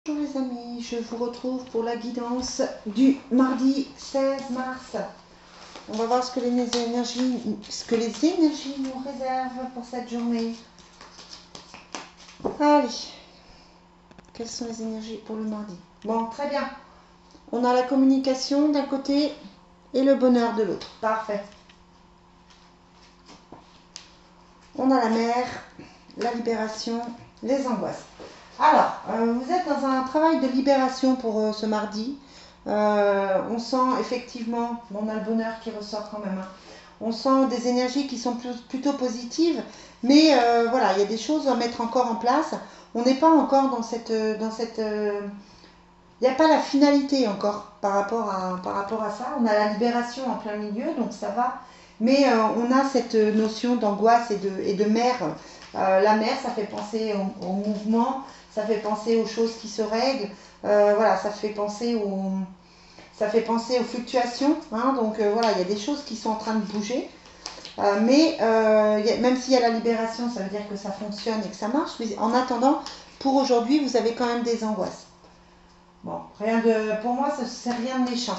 Bonjour les amis, je vous retrouve pour la guidance du mardi 16 mars. On va voir ce que les énergies nous réservent pour cette journée. Allez, quelles sont les énergies pour le mardi? Bon, très bien. On a la communication d'un côté et le bonheur de l'autre. Parfait. On a la mer, la libération, les angoisses. Alors, vous êtes dans un travail de libération pour ce mardi. On sent effectivement, on a le bonheur qui ressort quand même, hein. On sent des énergies qui sont plutôt positives, mais voilà, il y a des choses à mettre encore en place. On n'est pas encore dans cette, il n'y a pas la finalité encore par rapport à ça. On a la libération en plein milieu, donc ça va. Mais on a cette notion d'angoisse et de mer. La mer, ça fait penser au mouvement, ça fait penser aux choses qui se règlent. Voilà, ça fait penser aux fluctuations, hein. Donc voilà, il y a des choses qui sont en train de bouger. Mais même s'il y a la libération, ça veut dire que ça fonctionne et que ça marche. Mais en attendant, pour aujourd'hui, vous avez quand même des angoisses. Bon, pour moi, c'est rien de méchant.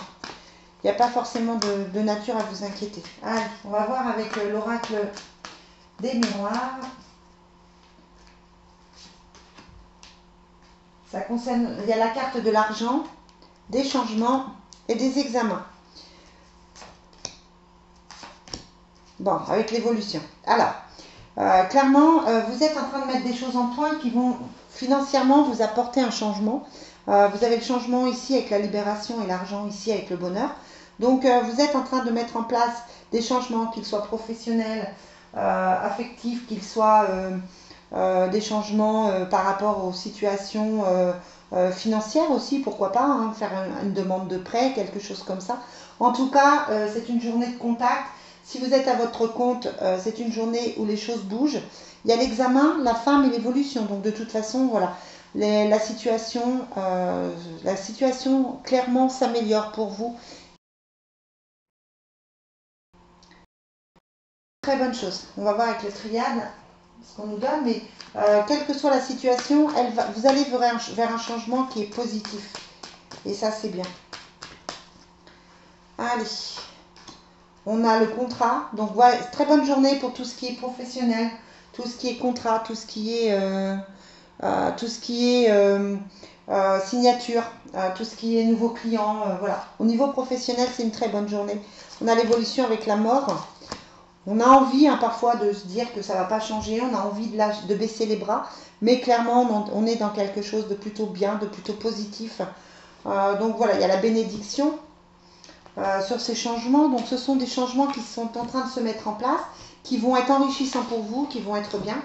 Il n'y a pas forcément de nature à vous inquiéter. Allez, on va voir avec l'oracle des miroirs. Ça concerne, il y a la carte de l'argent, des changements et des examens. Bon, avec l'évolution. Alors, clairement, vous êtes en train de mettre des choses en point qui vont financièrement vous apporter un changement. Vous avez le changement ici avec la libération et l'argent ici avec le bonheur. Donc, vous êtes en train de mettre en place des changements, qu'ils soient professionnels, affectifs, qu'ils soient des changements par rapport aux situations financières aussi, pourquoi pas, hein, faire une demande de prêt, quelque chose comme ça. En tout cas, c'est une journée de contact. Si vous êtes à votre compte, c'est une journée où les choses bougent. Il y a l'examen, la femme et l'évolution. Donc de toute façon, voilà, la situation clairement s'améliore pour vous. Très bonne chose. On va voir avec les triades ce qu'on nous donne, mais quelle que soit la situation, vous allez vers un changement qui est positif. Et ça, c'est bien. Allez. On a le contrat, donc voilà, très bonne journée pour tout ce qui est professionnel, tout ce qui est contrat, tout ce qui est signature, tout ce qui est nouveaux clients, voilà. Au niveau professionnel, c'est une très bonne journée. On a l'évolution avec la mort. On a envie, hein, parfois de se dire que ça ne va pas changer, on a envie de baisser les bras, mais clairement on est dans quelque chose de plutôt bien, de plutôt positif. Donc voilà, il y a la bénédiction. Sur ces changements. Donc ce sont des changements qui sont en train de se mettre en place, qui vont être enrichissants pour vous, qui vont être bien.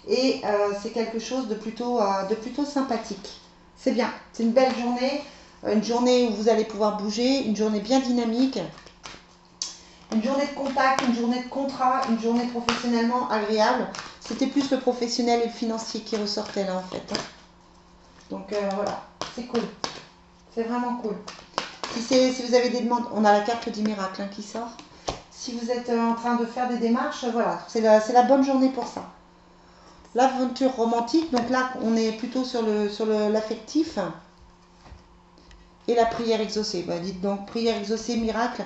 Et c'est quelque chose de plutôt sympathique. C'est bien, c'est une belle journée, une journée où vous allez pouvoir bouger, une journée bien dynamique, une journée de contact, une journée de contrat, une journée professionnellement agréable. C'était plus le professionnel et le financier qui ressortaient là en fait, hein. Donc voilà, c'est cool, c'est vraiment cool. Si vous avez des demandes, on a la carte du miracle, hein, qui sort. Si vous êtes en train de faire des démarches, voilà, c'est la bonne journée pour ça. L'aventure romantique, donc là on est plutôt sur l'affectif. Et la prière exaucée. Bah, dites donc, prière exaucée, miracle.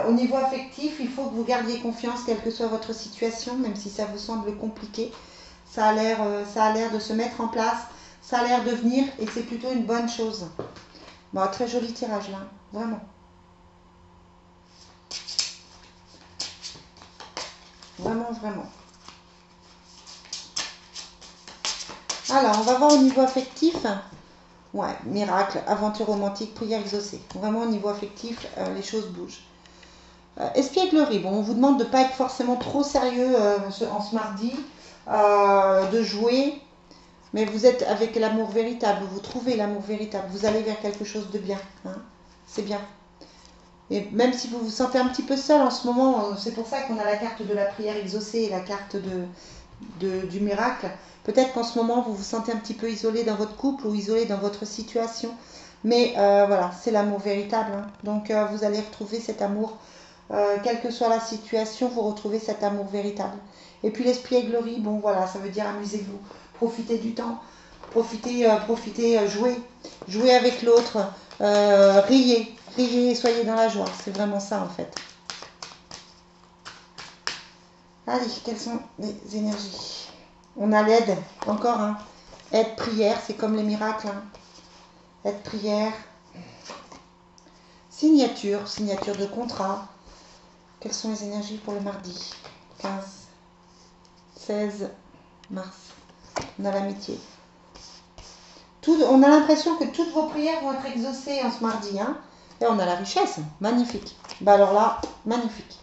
Au niveau affectif, il faut que vous gardiez confiance, quelle que soit votre situation, même si ça vous semble compliqué. Ça a l'air de se mettre en place, ça a l'air de venir, et c'est plutôt une bonne chose. Bon, très joli tirage là, vraiment. Vraiment, vraiment. Alors, on va voir au niveau affectif. Ouais, miracle, aventure romantique, prière exaucée. Vraiment, au niveau affectif, les choses bougent. Espièglerie, bon, on vous demande de ne pas être forcément trop sérieux en ce mardi, de jouer, mais vous êtes avec l'amour véritable, vous trouvez l'amour véritable, vous allez vers quelque chose de bien, hein, c'est bien. Et même si vous vous sentez un petit peu seul en ce moment, c'est pour ça qu'on a la carte de la prière exaucée et la carte du miracle. Peut-être qu'en ce moment, vous vous sentez un petit peu isolé dans votre couple ou isolé dans votre situation. Mais voilà, c'est l'amour véritable, hein. Donc vous allez retrouver cet amour, quelle que soit la situation, vous retrouvez cet amour véritable. Et puis l'espièglerie, bon voilà, ça veut dire amusez-vous, profitez du temps. Profitez, jouez. Jouez avec l'autre. Riez. Riez et soyez dans la joie. C'est vraiment ça en fait. Allez, quelles sont les énergies? On a l'aide, encore un. Aide, prière, c'est comme les miracles. Hein. Aide, prière. Signature, signature de contrat. Quelles sont les énergies pour le mardi 15, 16 mars. On a l'amitié. On a l'impression que toutes vos prières vont être exaucées en ce mardi. Hein. Et on a la richesse, magnifique. Bah alors là, magnifique.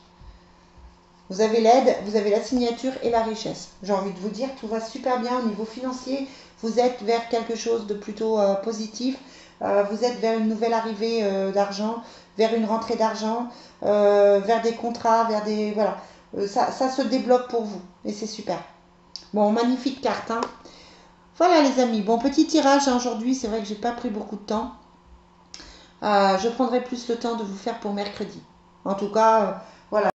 Vous avez l'aide, vous avez la signature et la richesse. J'ai envie de vous dire, tout va super bien au niveau financier. Vous êtes vers quelque chose de plutôt positif. Vous êtes vers une nouvelle arrivée d'argent, vers une rentrée d'argent, vers des contrats, vers des... Voilà. Ça se débloque pour vous et c'est super. Bon, magnifique carte. Hein. Voilà les amis. Bon, petit tirage hein, aujourd'hui. C'est vrai que j'ai pas pris beaucoup de temps. Je prendrai plus le temps de vous faire pour mercredi. En tout cas...